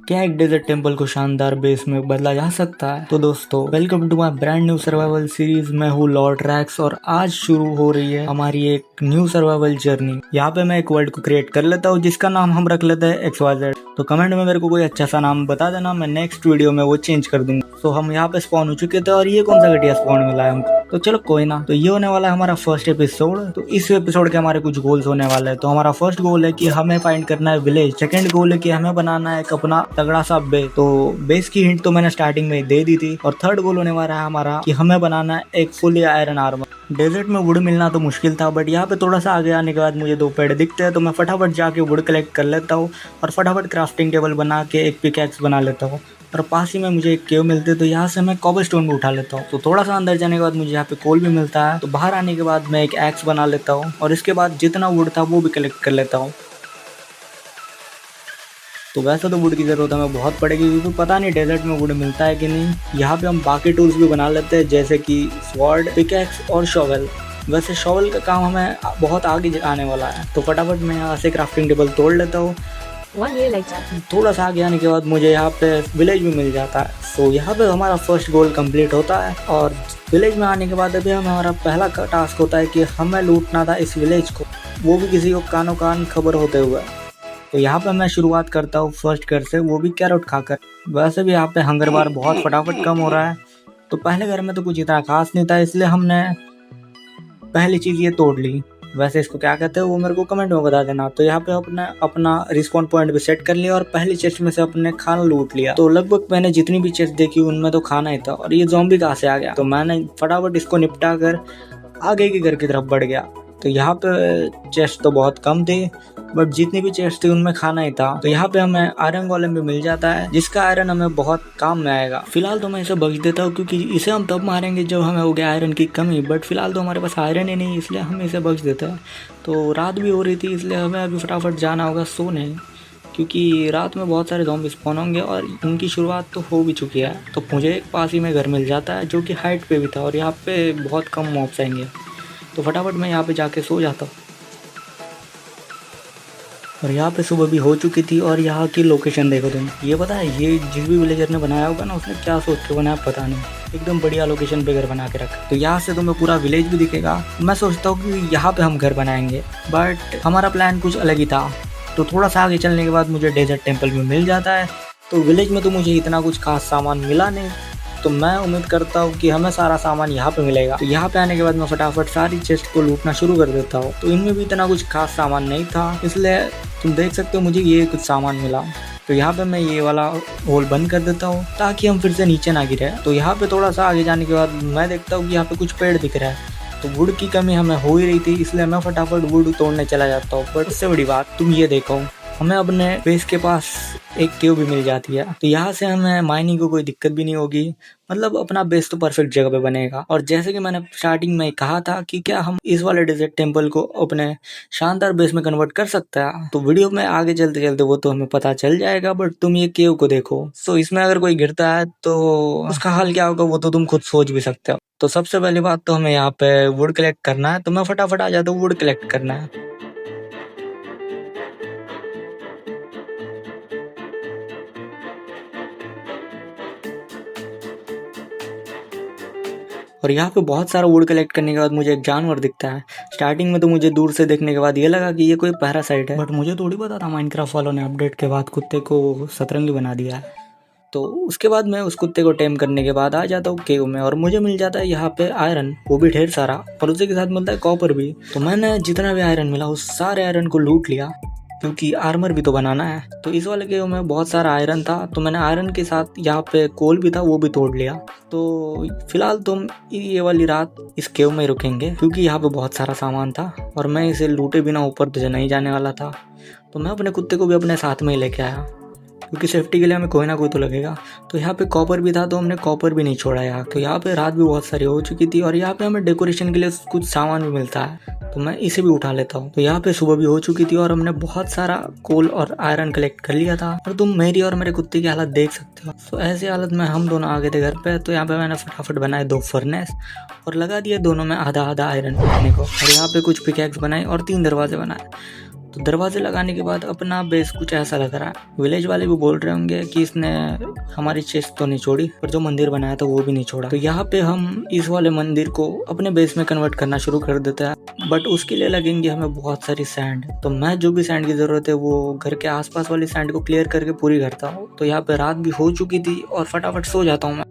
क्या एक desert temple को शानदार बेस में बदला जा सकता है? तो दोस्तों welcome to my brand new survival series. मैं हूँ लॉर्ड रैक्स और आज शुरू हो रही है हमारी एक न्यू सर्वाइवल जर्नी। यहाँ पे मैं एक वर्ल्ड को क्रिएट कर लेता हूँ जिसका नाम हम रख लेते हैं XYZ। तो कमेंट में मेरे को कोई अच्छा सा नाम बता देना, मैं नेक्स्ट वीडियो में वो चेंज कर दूंगा। तो हम यहाँ पे स्पॉन हो चुके थे और ये कौन सा घटिया स्पॉन मिला है हमको, तो चलो कोई ना। तो ये होने वाला है हमारा फर्स्ट एपिसोड। तो इस एपिसोड के हमारे कुछ गोल्स होने वाले हैं। तो हमारा फर्स्ट गोल है कि हमें फाइंड करना है विलेज। सेकंड गोल है कि हमें बनाना है एक अपना तगड़ा सा बेस। तो बेस की हिंट तो मैंने स्टार्टिंग में ही दे दी थी। और थर्ड गोल होने वाला है हमारा कि हमें बनाना है एक फुल आयरन आर्मर। डेजर्ट में वुड मिलना तो मुश्किल था, बट यहाँ पे थोड़ा सा आगे आने के बाद मुझे दो पेड़ दिखते हैं। तो मैं फटाफट जाके वुड कलेक्ट कर लेता हूँ और फटाफट क्राफ्टिंग टेबल बना के एक पिकैक्स बना लेता हूँ। और पास ही में मुझे एक केव मिलते, तो यहाँ से मैं कॉबलस्टोन भी उठा लेता हूँ। तो थोड़ा सा अंदर जाने के बाद मुझे यहाँ पे कोल भी मिलता है। तो बाहर आने के बाद मैं एक एक्स बना लेता हूँ और इसके बाद जितना वुड था वो भी कलेक्ट कर लेता हूँ। तो वैसे तो वुड की ज़रूरत हमें बहुत पड़ेगी क्योंकि पता नहीं डेजर्ट में वुड मिलता है कि नहीं। यहाँ पे हम बाकी टूल्स भी बना लेते हैं जैसे कि स्वॉर्ड, पिकैक्स और शॉवेल। वैसे शॉवेल का काम हमें बहुत आगे आने वाला है। तो फटाफट मैं यहाँ से क्राफ्टिंग टेबल तोड़ लेता हूँ। थोड़ा सा आगे आने के बाद मुझे यहाँ पे विलेज भी मिल जाता है। तो यहाँ पे हमारा फर्स्ट गोल कंप्लीट होता है। और विलेज में आने के बाद अभी हमारा पहला टास्क होता है कि हमें लूटना था इस विलेज को, वो भी किसी को कानो कान खबर होते हुए। तो यहाँ पे मैं शुरुआत करता हूँ फर्स्ट घर से, वो भी कैरेट खाकर। वैसे भी यहाँ पे हंगर बार बहुत फटाफट कम हो रहा है। तो पहले घर में तो कुछ इतना खास नहीं था, इसलिए हमने पहली चीज़ ये तोड़ ली। वैसे इसको क्या कहते हैं वो मेरे को कमेंट में बता देना। तो यहाँ पे अपने अपना रिस्पॉन पॉइंट भी सेट कर लिया और पहली चेस्ट में से अपने खाना लूट लिया। तो लगभग मैंने जितनी भी चेस्ट देखी उनमें तो खाना ही था। और ये ज़ॉम्बी कहाँ से आ गया, तो मैंने फटाफट इसको निपटा कर आगे के घर की तरफ बढ़ गया। तो यहाँ पे चेस्ट तो बहुत कम थी, बट जितनी भी चेस्ट थी उनमें खाना ही था। तो यहाँ पे हमें आयरन गोलेम भी मिल जाता है जिसका आयरन हमें बहुत काम में आएगा। फिलहाल तो मैं इसे बख्श देता हूँ क्योंकि इसे हम तब मारेंगे जब हमें हो गया आयरन की कमी। बट फिलहाल तो हमारे पास आयरन ही नहीं, इसलिए हम इसे बख्श देते हैं। तो रात भी हो रही थी इसलिए हमें अभी फटाफट जाना होगा सोने, क्योंकि रात में बहुत सारे ज़ॉम्बी स्पॉन होंगे और उनकी शुरुआत तो हो भी चुकी है। तो मुझे एक पास ही में घर मिल जाता है जो कि हाइट पे भी था और यहाँ पे बहुत कम मॉब्स आएंगे। तो फटाफट मैं यहाँ पे जाके सो जाता हूँ। और यहाँ पे सुबह भी हो चुकी थी और यहाँ की लोकेशन देखो तुम। ये पता है ये जिस भी विलेजर ने बनाया होगा ना, उसने क्या सोच के बनाया पता नहीं, एकदम बढ़िया लोकेशन पे घर बना के रखा। तो यहाँ से तुम्हें पूरा विलेज भी दिखेगा। मैं सोचता हूँ कि यहाँ पे हम घर बनाएंगे, बट हमारा प्लान कुछ अलग ही था। तो थोड़ा सा आगे चलने के बाद मुझे डेजर्ट टेम्पल भी मिल जाता है। तो विलेज में तो मुझे इतना कुछ खास सामान मिला नहीं, तो मैं उम्मीद करता हूँ कि हमें सारा सामान यहाँ पे मिलेगा। तो यहाँ पे आने के बाद मैं फटाफट सारी चेस्ट को लूटना शुरू कर देता हूँ। तो इनमें भी इतना कुछ खास सामान नहीं था, इसलिए तुम देख सकते हो मुझे ये कुछ सामान मिला। तो यहाँ पे मैं ये वाला होल बंद कर देता हूँ ताकि हम फिर से नीचे ना गिरे। तो यहाँ पे थोड़ा सा आगे जाने के बाद मैं देखता हूँ कि यहाँ पे कुछ पेड़ दिख रहा है। तो वुड की कमी हमें हो ही रही थी, इसलिए मैं फटाफट वुड तोड़ने चला जाता हूँ। बट उससे बड़ी बात तुम ये देखो, हमें अपने बेस के पास एक केव भी मिल जाती है। तो यहाँ से हमें माइनिंग को कोई दिक्कत भी नहीं होगी, मतलब अपना बेस तो परफेक्ट जगह पे बनेगा। और जैसे कि मैंने स्टार्टिंग में कहा था कि क्या हम इस वाले डेजर्ट टेम्पल को अपने शानदार बेस में कन्वर्ट कर सकते हैं, तो वीडियो में आगे चलते चलते वो तो हमें पता चल जाएगा। बट तुम ये केव को देखो, तो इसमें अगर कोई गिरता है तो उसका हाल क्या होगा वो तो तुम खुद सोच भी सकते हो। तो सबसे पहली बात तो हमें यहाँ पे वुड कलेक्ट करना है। तो मैं फटाफट आ जाता हूँ, वुड कलेक्ट करना है। और यहाँ पे बहुत सारा वुड कलेक्ट करने के बाद मुझे एक जानवर दिखता है। स्टार्टिंग में तो मुझे दूर से देखने के बाद ये लगा कि ये कोई पैरासाइट है, बट मुझे थोड़ी पता था माइनक्राफ्ट वालों ने अपडेट के बाद कुत्ते को सतरंगी बना दिया है। तो उसके बाद मैं उस कुत्ते को टेम करने के बाद आ जाता हूँ केव में और मुझे मिल जाता है यहाँ पे आयरन, वो भी ढेर सारा, और उसी के साथ मिलता है कॉपर भी। तो मैंने जितना भी आयरन मिला उस सारे आयरन को लूट लिया क्योंकि आर्मर भी तो बनाना है। तो इस वाले केव में बहुत सारा आयरन था, तो मैंने आयरन के साथ यहाँ पे कोल भी था वो भी तोड़ लिया। तो फिलहाल तुम ये वाली रात इस केव में ही रुकेंगे क्योंकि यहाँ पे बहुत सारा सामान था और मैं इसे लूटे बिना ऊपर तो नहीं जाने वाला था। तो मैं अपने कुत्ते को भी अपने साथ में ही लेके आया क्योंकि सेफ्टी के लिए हमें कोई ना कोई तो लगेगा। तो यहाँ पे कॉपर भी था, तो हमने कॉपर भी नहीं छोड़ा यहाँ। तो यहाँ पे रात भी बहुत सारी हो चुकी थी और यहाँ पे हमें डेकोरेशन के लिए कुछ सामान भी मिलता है, तो मैं इसे भी उठा लेता हूँ। तो यहाँ पे सुबह भी हो चुकी थी और हमने बहुत सारा कोल और आयरन कलेक्ट कर लिया था। और तुम मेरी और मेरे कुत्ते की हालत देख सकते हो। तो ऐसी हालत में हम दोनों आ गए थे घर पे। तो यहाँ पे मैंने फटाफट बनाए 2 फर्नेस और लगा दिया दोनों में आधा आधा आयरन रखने को। और यहाँ पे कुछ पिकैक्स बनाए और 3 दरवाजे बनाए। तो दरवाजे लगाने के बाद अपना बेस कुछ ऐसा लग रहा है। विलेज वाले भी बोल रहे होंगे कि इसने हमारी चेस्ट तो नहीं छोड़ी, पर जो मंदिर बनाया था वो भी नहीं छोड़ा। तो यहाँ पे हम इस वाले मंदिर को अपने बेस में कन्वर्ट करना शुरू कर देते हैं, बट उसके लिए लगेंगे हमें बहुत सारी सैंड। तो मैं जो भी सैंड की जरूरत है वो घर के आसपास वाली सैंड को क्लियर करके पूरी करता हूँ। तो यहाँ पे रात भी हो चुकी थी और फटाफट सो जाता हूँ मैं।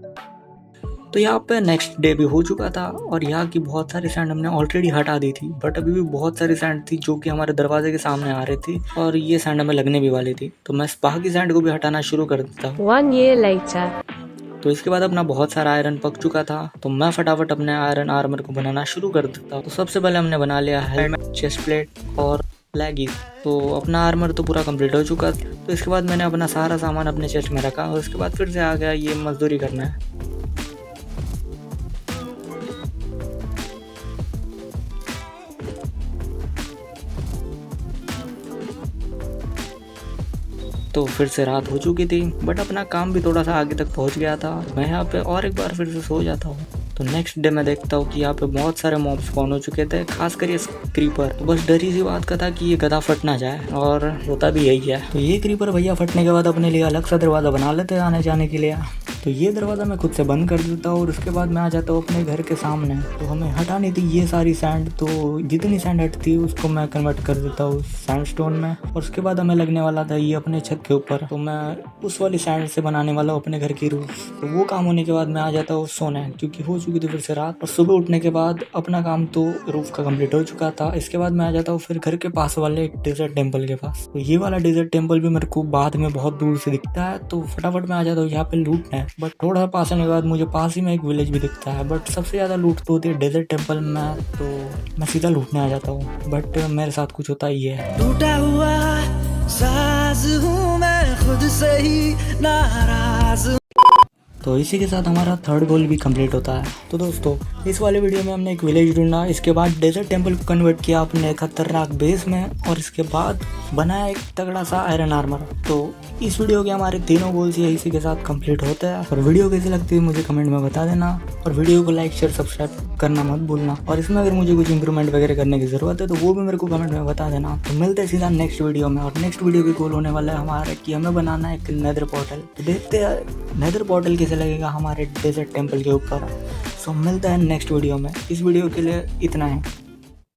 तो यहाँ पे नेक्स्ट डे भी हो चुका था और यहाँ की बहुत सारी सैंड हमने ऑलरेडी हटा दी थी, बट अभी भी बहुत सारी सैंड थी जो कि हमारे दरवाजे के सामने आ रही थी और ये सैंड हमें लगने भी वाली थी। तो मैं बाकी सैंड को भी हटाना शुरू कर देता हूँ। 1 year later. तो इसके बाद अपना बहुत सारा आयरन पक चुका था, तो मैं फटाफट अपने आयरन आर्मर को बनाना शुरू कर देता हूँ। तो सबसे पहले हमने बना लिया हेलमेट, चेस्ट प्लेट और लेगीज। तो अपना आर्मर तो पूरा कंप्लीट हो चुका था। तो इसके बाद मैंने अपना सारा सामान अपने चेस्ट में रखा और उसके बाद फिर से आ गया ये मजदूरी करना है। तो फिर से रात हो चुकी थी, बट अपना काम भी थोड़ा सा आगे तक पहुंच गया था। मैं यहाँ पे और एक बार फिर से सो जाता हूँ। तो नेक्स्ट डे मैं देखता हूँ कि यहाँ पे बहुत सारे मॉब्स स्पॉन हो चुके थे, खासकर ये क्रीपर। तो बस डरी सी बात का था कि ये गधा फट ना जाए, और होता भी यही है। तो ये क्रीपर भैया फटने के बाद अपने लिए अलग सा दरवाज़ा बना लेते हैं आने जाने के लिए। तो ये दरवाज़ा मैं खुद से बंद कर देता हूँ और उसके बाद मैं आ जाता हूँ अपने घर के सामने। तो हमें हटानी थी ये सारी सैंड, तो जितनी सैंड हटती उसको मैं कन्वर्ट कर देता हूँ सैंडस्टोन में। और उसके बाद हमें लगने वाला था ये अपने छत के ऊपर, तो मैं उस वाली सैंड से बनाने वाला हूँ अपने घर की रूफ। तो वो काम होने के बाद मैं आ जाता हूँ सोने, क्योंकि हो चुकी थी फिर से रात। और सुबह उठने के बाद अपना काम तो रूफ का कंप्लीट हो चुका था। इसके बाद मैं आ जाता हूँ फिर घर के पास वाले एक डेजर्ट टेम्पल के पास। तो ये वाला डेजर्ट टेम्पल भी मेरे को बाद में बहुत दूर से दिखता है, तो फटाफट मैं आ जाता हूँ यहाँ पे लूटने। बट थोड़ा पास आने के बाद मुझे पास ही में एक विलेज भी दिखता है, बट सबसे ज़्यादा लूट तो होती है डेजर्ट टेम्पल में। तो मैं सीधा लूटने आ जाता हूँ, बट मेरे साथ कुछ होता ही है। टूटा हुआ साज हूँ मैं, खुद से ही नाराज। तो इसी के साथ हमारा थर्ड गोल भी कंप्लीट होता है। तो दोस्तों, इस वाले वीडियो में हमने एक विलेज ढूंढा, इसके बाद डेजर्ट टेम्पल को कन्वर्ट किया अपने खतरनाक बेस में, और इसके बाद बनाया एक तगड़ा सा आयरन आर्मर। तो इस वीडियो के हमारे तीनों गोल्स ये इसी के साथ कंप्लीट होते हैं। और वीडियो कैसी लगती है मुझे कमेंट में बता देना, और वीडियो को लाइक शेयर सब्सक्राइब करना मत भूलना। और इसमें अगर मुझे कुछ इंप्रूवमेंट वगैरह करने की जरूरत है तो वो भी मेरे को कमेंट में बता देना। तो मिलते हैं सीधा नेक्स्ट वीडियो में। और नेक्स्ट वीडियो की गोल होने वाला है हमारा कि हमें बनाना है एक नेदर पोर्टल। तो देखते हैं नेदर पोर्टल कैसे लगेगा हमारे डेजर्ट टेम्पल के ऊपर। सो मिलता है नेक्स्ट वीडियो में। इस वीडियो के लिए इतना है।